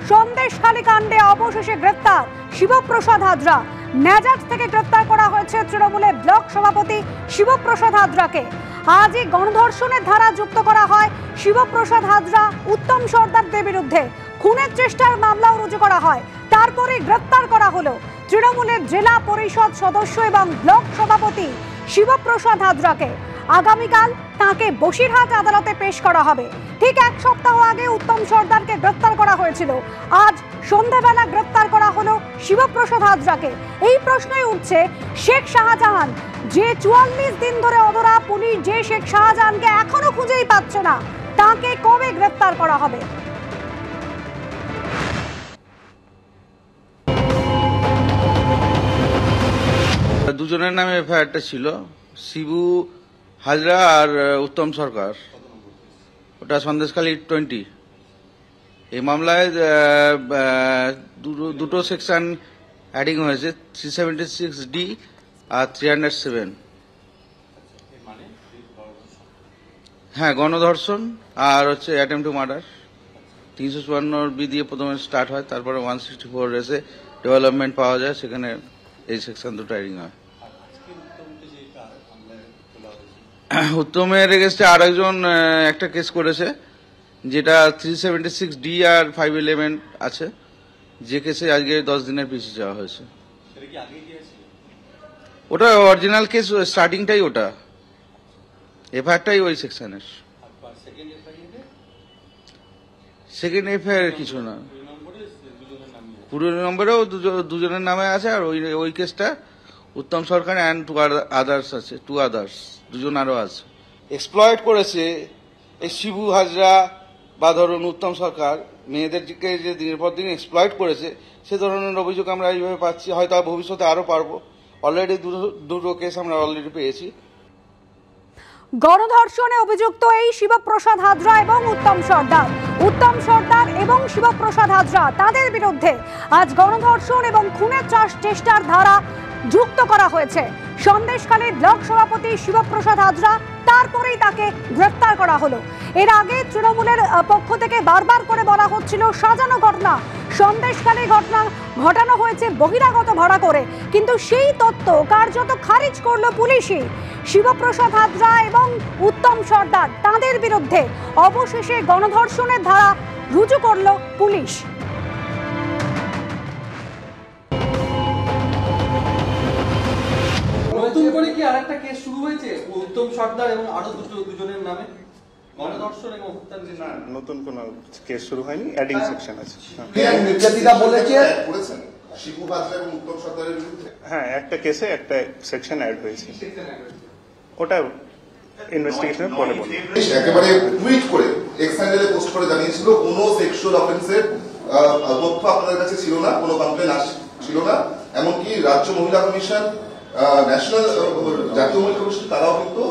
সন্দেশখালী কাণ্ডে অবশেষে গ্রেপ্তার শিবপ্রসাদ হাজরা। ন্যাজাট থেকে গ্রেপ্তার করা হয়েছে তৃণমূলের ব্লক সভাপতি শিবপ্রসাদ হাজরাকে। আজই গণধর্ষণের ধারা যুক্ত করা হয় শিবপ্রসাদ হাজরা উত্তম সর্দারদের বিরুদ্ধে। খুনের চেষ্টার মামলাও রুজু করা হয়, তারপরে গ্রেপ্তার করা হলো তৃণমূলের জেলা পরিষদ সদস্য এবং ব্লক সভাপতি শিবপ্রসাদ হাজরাকে। আগামীকাল তাকে বসিরহাট আদালতে পেশ করা হবে। ঠিক এক সপ্তাহ আগে উত্তম সর্দারকে গ্রেপ্তার করা হয়েছিল, আজ সন্ধ্যাবেলা গ্রেপ্তার করা হলো শিবপ্রসাদ হাজরাকে। এই প্রশ্নই উঠছে, শেখ শাহজাহান যে 44 দিন ধরে অধরা, পুলিশ যে শেখ শাহজাহানকে এখনো খুঁজেই পাচ্ছে না, তাকে কবে গ্রেপ্তার করা হবে? দুজনের নামে এফআইআরটা ছিল, শিবু হাজরা আর উত্তম সরকার। ওটা সন্দেশখালী 20। এই মামলায় দুটো সেকশন অ্যাডিং হয়েছে, 376D আর 307। হ্যাঁ, গণধর্ষণ আর হচ্ছে অ্যাটেম্প টু মার্ডার। 354B দিয়ে প্রথমে স্টার্ট হয়, তারপরে 164 এসে ডেভেলপমেন্ট পাওয়া যায়, সেখানে এই সেকশন দুটো অ্যাডিং হয়। উত্তমের এগেস্টে আর একজন একটা কেস করেছে, যেটা 376D আর 511 আছে, যে কেসে আজকে 10 দিনের পিছিয়ে যাওয়া হয়েছে। ওটা অরিজিনাল কেস, স্টার্টিংটাই ওটা, এফআইআরটাই ওই সেকশনের। সেকেন্ড এফআইআর কিছু না, পুরো নম্বরেও দুজনের নামে আছে। আর ওই কেসটা উত্তম সরকার অ্যান্ড টু আদার্স দুজন আরো আছে। এক্সপ্লয়েট করেছে এই শিবু হাজরা বা ধরুন উত্তম সরকার, মেয়েদেরকে যে দিনের পর দিন এক্সপ্লয়েট করেছে, সে ধরনের অভিযোগ আমরা এইভাবে পাচ্ছি। হয়তো ভবিষ্যতে আরো পারবো। অলরেডি দুটো কেস আমরা অলরেডি পেয়েছি। গণধর্ষণে অভিযুক্ত এই শিবপ্রসাদ হাজরা এবং উত্তম সর্দার এবং শিবপ্রসাদ হাজরা, তাদের বিরুদ্ধে আজ গণধর্ষণ এবং খুনের চেষ্টার ধারা যুক্ত করা হয়েছে। সন্দেশখালীর ব্লক সভাপতি শিবপ্রসাদ হাজরা, তারপরেই তাকে গ্রেফতার করা হলো। এর আগে তৃণমূলের পক্ষ থেকে বারবার করে বলা হচ্ছিল সাজানো ঘটনা, সন্দেশখালী ঘটনা ঘটানো হয়েছে বহিরাগত ভাড়া করে, কিন্তু সেই তথ্য কার্যত খারিজ করলো পুলিশই। শিবপ্রসাদ হাজরা এবং উত্তম সর্দার, তাদের বিরুদ্ধে অবশেষে গণধর্ষণের ধারা রুজু করলো পুলিশ। নতুন করে কি আরেকটা কেস শুরু হয়েছে উত্তম সর্দার এবং আরো দুজনের নামে গণধর্ষণ এবং হত্যার? না, নতুন কোনো কেস শুরু হয়নি, অ্যাডিং সেকশন আছে। নির্যাতিতা বলেছে করেছেন শিবু হাজরা এবং উত্তম সর্দারের বিরুদ্ধে। হ্যাঁ, একটা কেসে একটা সেকশন অ্যাড হয়েছে, ওটা ইনভেস্টিগেশনের পরে বলবো। একেবারে টুইট করে এক্স হ্যান্ডেলে পোস্ট করে জানিয়েছিল কোনো সেক্সুয়াল অফেন্সের তথ্য আপনাদের কাছে ছিল না, কোনো কমপ্লেন ছিল না। এমনকি রাজ্য মহিলা কমিশন, ন্যাশনাল জাতীয় মহিলা কমিশন, তারাও কিন্তু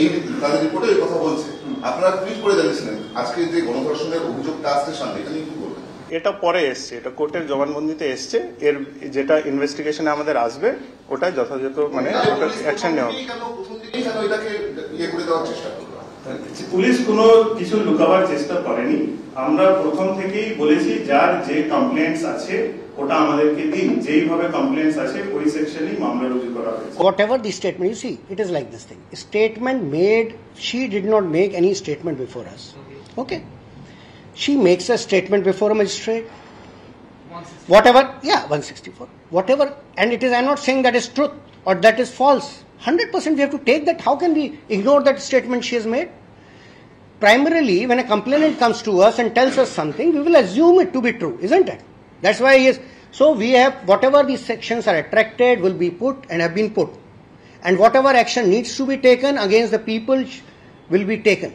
এই তাদের রিপোর্টে এই কথা বলছে। আপনারা টুইট করে জানিয়েছিলেন। আজকে যে গণধর্ষণের অভিযোগটা আসছে সামনে, এটা নিয়ে কি বলবেন? এটা পরে এসছে, এটা কোর্টের জবানবন্দিতে এসছে। এর যেটা ইনভেস্টিগেশনে আমাদের আসবে, ওটা যথাযথ মানে অ্যাকশন নেওয়া হবে। পুলিশ কোনো কিছু লুকাবার চেষ্টা করেনি। আমরা প্রথম থেকেই বলেছি যার যে কমপ্লেন্টস আছে ওটা আমাদেরকে দিন, যেইভাবে কমপ্লেন্টস আছে ওই সেকশনেই মামলা রুজু করা হয়েছে। Whatever the statement, you see, it is like this thing. Statement made, she did not make any statement before us. Okay? She makes a statement before a magistrate. Whatever, 164. Whatever, and it is, I'm not saying that is truth or that is false. 100% we have to take that. How can we ignore that statement she has made? Primarily, when a complainant comes to us and tells us something, we will assume it to be true, isn't it? That's why so we have, whatever these sections are attracted will be put and have been put. And whatever action needs to be taken against the people will be taken.